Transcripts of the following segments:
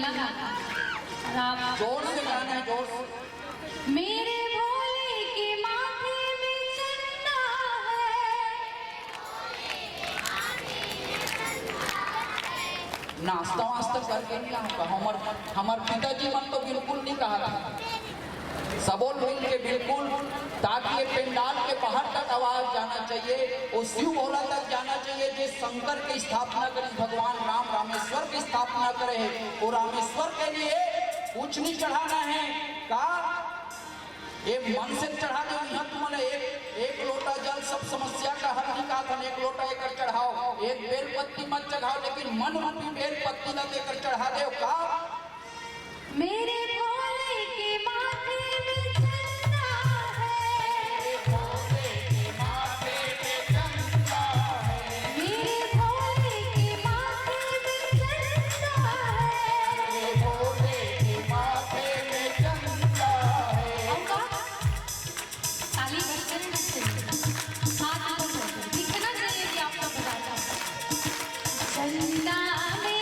सुना था और आप जोर से गाना है, जोर से। मेरे भोले के माथे में चंदा है। नाश्ता वास्ता करके नहीं आता। हमार पिताजी मन तो बिल्कुल नहीं कहा था, सबोल मिल के बिल्कुल, ताकि ये पेंडाल के बाहर तक आवाज जाना चाहिए और शिव भोला तक जाना चाहिए। जो शंकर की स्थापना करी, भगवान राम रामेश्वर की स्थापना करे है और रामेश्वर के लिए कुछ नहीं चढ़ाना है का ये मन से चढ़ा दो। यहाँ तुमने एक लोटा जल सब समस्या का हल निकाल, एक लोटा लेकर चढ़ाओ, एक बेल पत्ती मत चढ़ाओ, लेकिन मन रूपी बेल पत्ती न देकर चढ़ा दो का। मेरे भोले के माथे में चंदा है, भोले के माथे में चंदा है, मेरे भोले के माथे में चंदा है, भोले के माथे में चंदा है। ताली बजकर हाथ ऊपर दिखना चाहिए कि आपका बताता चंदा में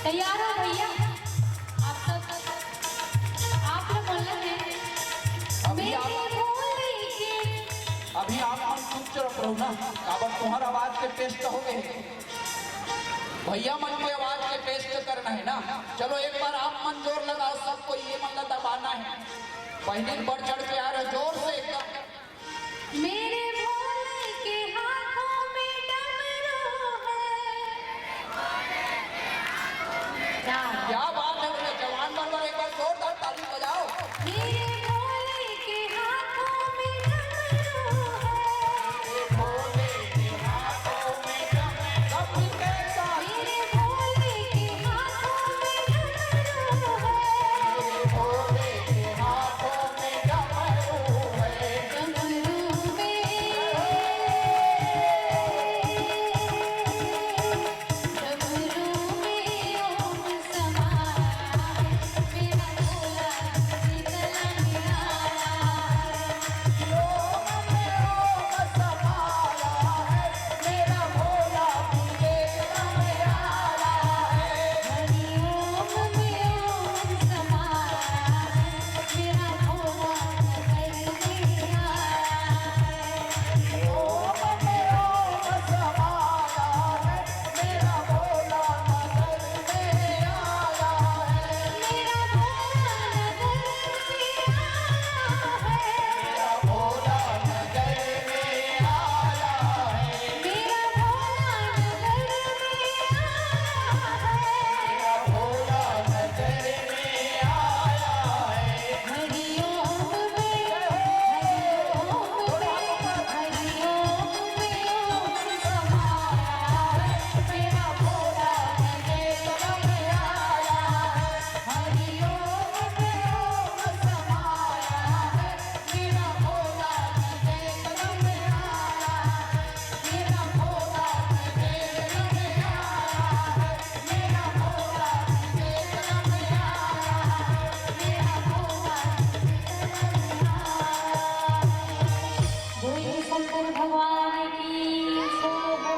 तैयार हो भैया? आप सब आप लोग बोलना है। अभी आप मन चुप रहो ना, अब तुम्हारा आवाज के टेस्ट हो गए, भैया मन के आवाज के टेस्ट करना है ना। चलो एक बार आप मन जोर लगाओ, सबको ये मन दबाना है। पहले बढ़ चढ़ के आ रहे, जोर से एकदम। मेरे भोले के हाथों में डमरू है। क्या बात है, मेरे जवान बन एक बार जोरदार ताली बजाओ। मेरे भोले के हाथों में डमरू है, भोले के हाथों में डमरू, सब मिलके एक साथ। मेरे भोले के हाथों में डमरू है, भोले के हाथों में डमरू है, डमरू में ओम समाया है, मेरा भोला शीतल में आया है। ओम में ओम समाया है, मेरा भोला शीतल में आया है। हरि ओम में ओम समाया है, मेरा भोला नगर में आया है। ओम में ओम समाया है, मेरा भोला नगर में आया है। मेरा भोला नगर में आया है, मेरा भोला नगर में आया है, मेरा भोला नगर में आया है। मेरा भोला नगर में आया है। हरि ओम में हरि ओम में ओम समाया है, मेरा भोला नगर में आया है। हरि ओम में ओम समाया है, मेरा भोला नगर में आया है। मेरा भोला नगर में आया है, मेरा भोला नगर में आया है, मेरा भोला बोलिए शंकर भगवान की जय हो।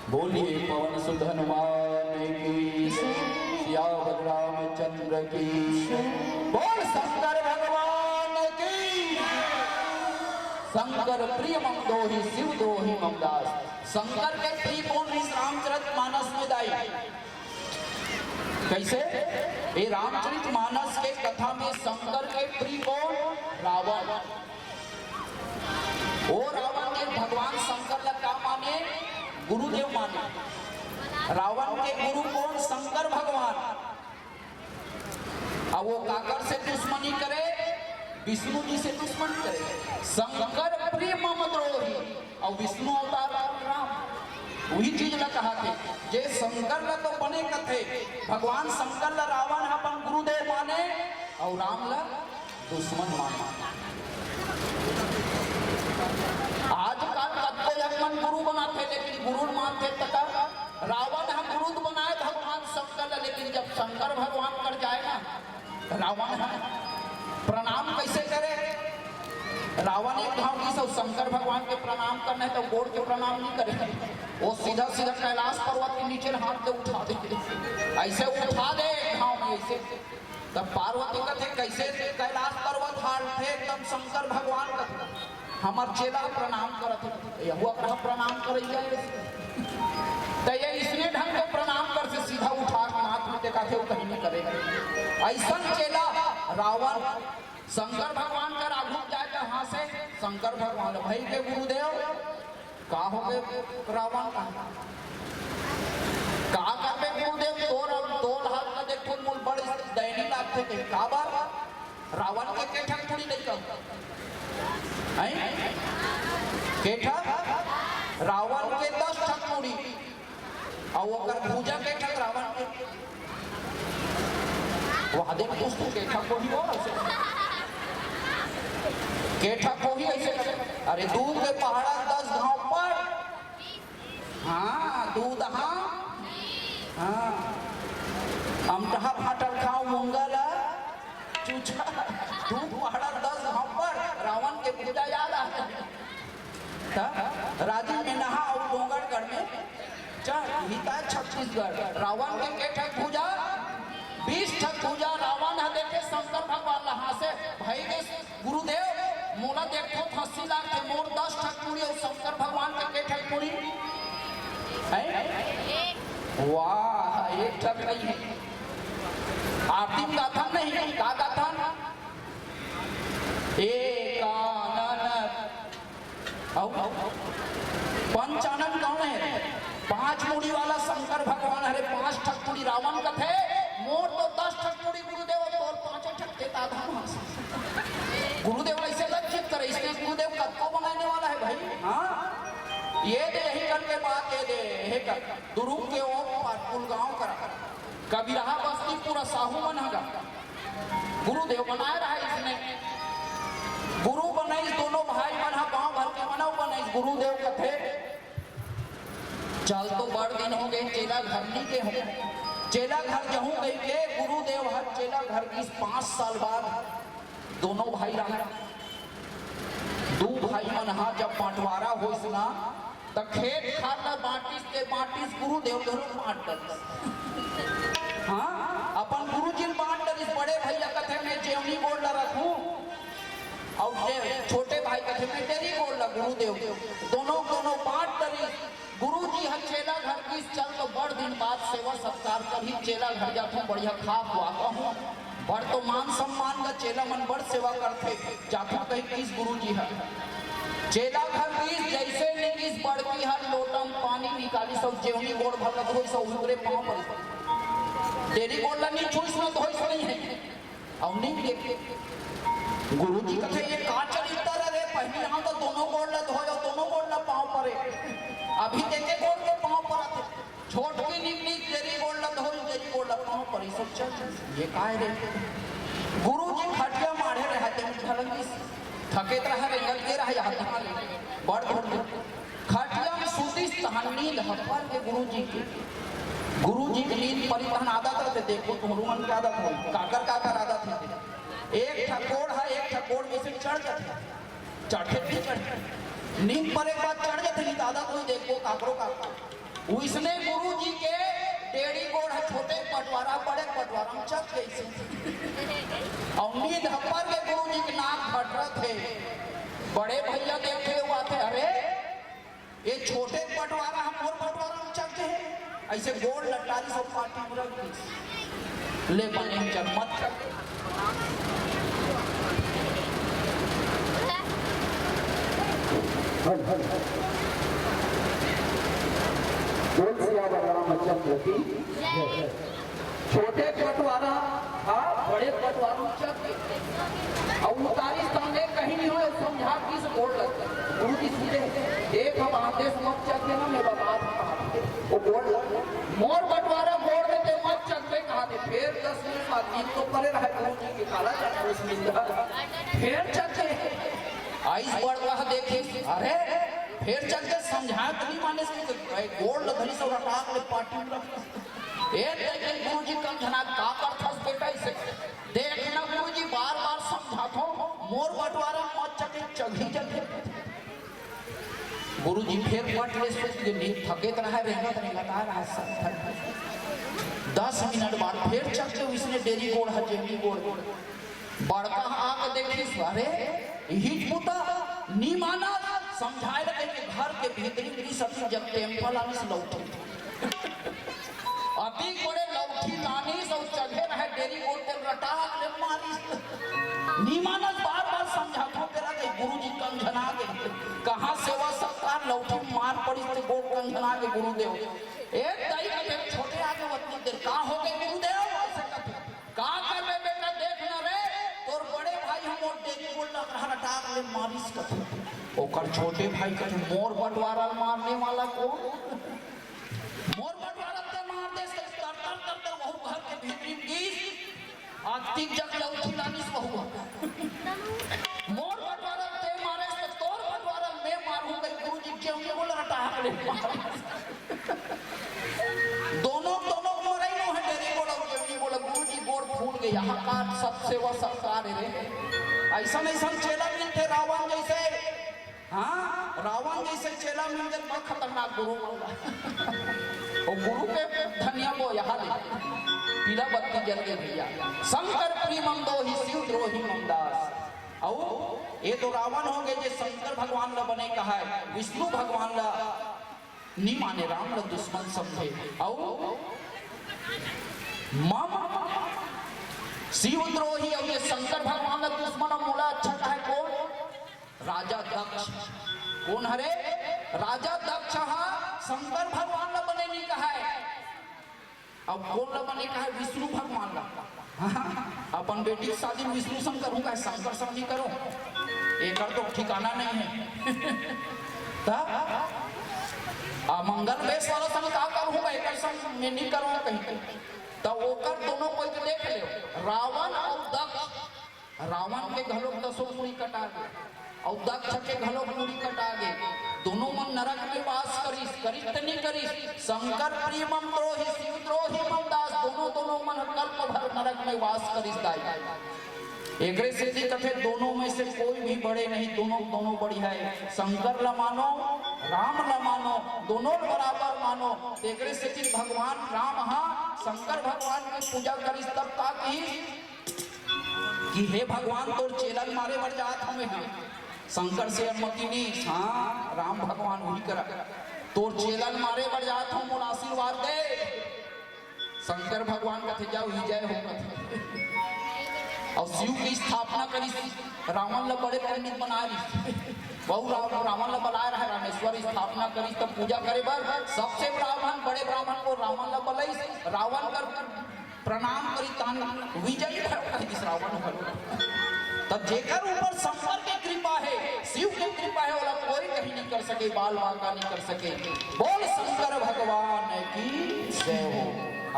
बोलिए पवन सुत हनुमान की, सियावर रामचंद्र की, बोल शंकर भगवान की। शंकर प्रिय मम दोहि, शिव दोहि मम दास। शंकर के प्रिय कौन, इस रामचरित मानस में दाई। कैसे? ये रामचरितमानस के कथा में शंकर के प्रिय कौन? रावण। वो रावण के भगवान शंकर ला क्या माने? गुरुदेव माने। रावण के गुरु कौन? शंकर भगवान। अब वो काकर से दुश्मनी करे? विष्णु जी से दुश्मनी करे। शंकर प्रिय मम द्रोही और विष्णु अवतार राम। वही चीज ला कहा थे जे शंकर ला तो बने कथे भगवान शंकर ला रावण अपन गुरुदेव माने और राम ला दुश्मन माने। आजकल कत्ते अपन गुरु बनाते लेकिन गुरु मानते तक रावण हम गुरु बनाए भगवान शंकर ला, लेकिन जब शंकर भगवान कर जाए ना रावण प्रणाम कैसे करे? रावण एक भाव की सब शंकर भगवान के प्रणाम करना है तो गोड़ के प्रणाम नहीं करे, वो सीधा सीधा कैलाश पर्वत के नीचे हाथ से उठा दे, ऐसे उठा दे भाव में ऐसे। तब पार्वती कहते कैसे कैलाश पर्वत हाथ थे तब शंकर भगवान कहते हमार चेला प्रणाम करते हुआ प्रणाम कर तो ये इसने ढंग को प्रणाम कर से सीधा उठा हाथ में देखा थे वो कहीं नहीं करेगा। ऐसा चेला रावण शंकर भगवान का राघु जाए तो हाँ से शंकर भगवान भाई के गुरुदेव का हो गए रावण का करबे गुरुदेव तोड़ हाथ का देखो मूल बड़े दैनी लागते के का बार रावण के केठक पूरी नहीं कर केठक रावण के 10 ठक पूरी और ओकर पूजा केठक रावण के वादे दोस्तों केठक को ही बोल केठक को ही ऐसे अरे दूध के पहाड़ा 10 गांव पर हाँ दूध हाँ अमटहा फाटल खाओ मुंगल चूचा दूध पहाड़ा 10 गांव पर रावण के पूजा याद आता राजीव में नहा और डोंगरगढ़ में छत्तीसगढ़ रावण के केठक पूजा 20 ठक पूजा रावण है देखे शंकर भगवान लहा से भाई के गुरुदेव मोला देखो फांसी लाग के मोर 10 ठक पूरी और शंकर भगवान के केठक पूरी है वाह एक ठक नहीं है आरती गाथा नहीं का गाथा पंचानन कौन है 5 मुड़ी वाला शंकर भगवान अरे 5 ठक पूरी रावण का थे मोर तो 10 ठक पूरी गुरुदेव और 5 ठक देता था गुरुदेव ऐसे लज्जित करे इसलिए गुरुदेव कब को बनाने वाला है भाई हाँ ये दे यही करके बात दे हे कर दुरु के ओ कुलगांव करा कभी रहा बस्ती पूरा साहू बनेगा गुरुदेव बनाए रहा इसने गुरु बनाई दोनों भाई बना गांव भर के बनाओ बनाई गुरुदेव कथे चल तो बड़ दिन हो गए चेला घर नहीं के हो चेला घर जहूं गई के गुरुदेव हर चेला घर 5 साल बाद दोनों भाई रहा 2 भाई मन हा जब बंटवारा हो ना तो खेत खाना बांटिस गुरुदेव दोनों बांट कर हाँ अपन गुरुजी बांट कर इस बड़े भैया कथे में जेवनी बोल रखूं और छोटे भाई कथे में तेरी बोल गुरुदेव दोनों बांट करी गुरु जी हर चेला घर की चल तो बड़ दिन बाद सेवा सत्कार कर ही चेला घर जाता हूँ बढ़िया खा खुआता हूँ बड़ तो मान सम्मान का चेला मन बड़ सेवा करते जाता कहीं किस गुरु जी है चेला घर की जैसे निकिस बड़ की हर लोटम पानी निकाली सब जेवनी गोड़ भर लग होई सब उगरे पांव पर तेरी गोड़ नहीं छुईस ना धोईस नहीं है और नहीं देखे गुरु जी कथे ये का चरित्र रे पहले यहां तो दोनों गोड़ ल धोयो दोनों गोड़ ल पांव परे अभी देखे गोड़ के पांव पर आते छोट की निकली तेरी गोड़ ल धोई तेरी गोड़ ल पांव पर सब चल ये काहे रे गुरु जी खटिया मारे रहते ढलंगी थकेत रहा रेंगल के रहा हाथ बड़ बड़ खटिया में सूती नींद हपर के गुरु जी की नींद परिवहन आदत रहते देखो तुम मन की आदत हो काकर आदत है एक ठकोड़ है एक ठकोड़ में से चढ़ जाते चढ़े भी चढ़े नींद पर एक बार चढ़ जाते नहीं आदत हुई देखो काकरो काकरो उसने गुरु जी के टेढ़ी गोड़ है छोटे पटवारा बड़े पटवारा में चढ़ गई और नींद हपर के गुरु जी के नाक फट रहे थे बड़े भैया देखे हुआ थे अरे ये छोटे पटवारा हम और पटवारा में चढ़ गए ऐसे गोड़ लटारी सब पार्टी ले बने चरमत रामचंद्र की छोटे पटवारा था बड़े पटवारों और उतारी सामने कहीं नहीं हो समझा किस बोल लगता गुरु जी सीधे एक हम आदेश मत चलते ना मेरा बात वो बोल मोर बंटवारा बोल देते मत चलते कहा थे फिर 10 मिनट बाद नींद तो परे रहा गुरु जी की काला चक्कर फिर चलते आइस बढ़ रहा देखे अरे फिर चलते समझा नहीं माने से गोल धरी से रटाक ले पार्टी एक देखे गुरुजी कम जना का करथस बेटा इसे देखना गुरुजी बार-बार समझातो मोर बंटवारा मत चके चघी चके गुरुजी फिर पट ले सोच के नींद थके रहा रहना लगातार है सब 10 मिनट बाद फिर चके इसने डेरी गोड़ हजेमी गोड़ बड़का आके देखी अरे हिच पुता नी माना समझाए लगे कि घर के भीतरी सबसे जब टेम्पल आने से लौटे अति बड़े लौठी लानी सब चढ़े रहे डेरी गोड़ के रटाक ले मारी नीमानस बार-बार समझाता तेरा के गुरुजी कंझना के कहां सेवा सत्कार लौठी मार पड़ी तो गोड़ कंझना के गुरुदेव एक दाई के छोटे आगे वत्ती देर का हो गए गुरुदेव ऐसे कहते का कर बे बेटा देख ना रे तोर बड़े भाई हम डेरी गोड़ लग रटाक ले मारिस कहते ओकर छोटे भाई कहते मोर बंटवारा मारने वाला कौन मोर बंटवारा ते मार दे से तर वहु घर के भीतरी गीस आतिक जग लौठी लानिस वहु मोर बंटवारा ते मारे से तोर बंटवारा मैं मारूं गई गुरुजी के हमने बोला रटा ले दोनों मरे नो है डेरी गोड़ और जमी बोला गुरुजी गोड़ फूल गई यहां का सबसे वो सत्कार रे ऐसा चेला मिलते रावण जैसे हाँ रावण जैसे चेला मिल गए बड़ा खतरनाक गुरु और गुरु के धनिया वो यहाँ पीला बत्ती जल गई भैया शंकर प्रीमम दो ही शिव द्रोही ममदास और ये तो रावण हो गए जो शंकर भगवान ला बने कहा है विष्णु भगवान ला नहीं माने राम ला दुश्मन समझे और मामा शिव द्रोही और ये शंकर भगवान ला दुश्मन और मोला अच्छा कहा कौन राजा दक्ष कौन हरे राजा दक्ष शंकर भगवान ला बने नहीं कहा है अब कौन ला बने कहा है विष्णु भगवान ला अपन बेटी की शादी विष्णु शंकर हूँ कहा शंकर सब नहीं करो एक तो ठिकाना नहीं है मंगल बेस वाला संग का करूँगा एक संग मैं नहीं करूँगा कहीं तो ओकर दोनों कोई देख ले रावण और दक्ष रावण के घरों 10 मुड़ी कटा गए और दक्ष के घरों मुड़ी कटा गए दोनों मन नरक में वास करिस नहीं करिस शंकर प्रीमम द्रोही शिव द्रोही ममदास दोनों मन कल्प भर नरक में वास करिस दाई एकरे से कथे दोनों में से कोई भी बड़े नहीं दोनों बढ़िया है शंकर ला मानो राम ला मानो दोनों बराबर मानो एकरे से भगवान राम हाँ शंकर भगवान की पूजा करिस तब का कि हे भगवान तोर चेलन मारे बढ़ जात हमें शंकर से अनुमति नहीं हाँ राम भगवान वही करा तोर चेलन मारे बढ़ जात हम मोर आशीर्वाद दे शंकर भगवान कथे जाओ ही जय हो कथे और शिव की स्थापना करी रावण ला बड़े पंडित बना ली बहु रावण ला बनाए रहे रामेश्वर स्थापना करी तब पूजा करे बर सबसे ब्राह्मण बड़े ब्राह्मण को रावण ला बलई रावण कर प्रणाम करी तान विजयी है रावण तब जेकर ऊपर शंकर की कृपा है शिव की कृपा है वाला कोई कहीं नहीं कर सके बाल बांका नहीं कर सके बोल शंकर भगवान की जय हो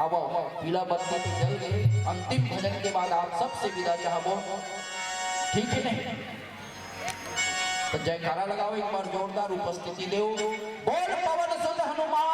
आवो पीला बत्ती जल गए अंतिम भजन के बाद आप सबसे विदा चाहबो ठीक है नहीं तो जयकारा लगाओ एक बार जोरदार उपस्थिति दो बोल पवन सुत हनुमान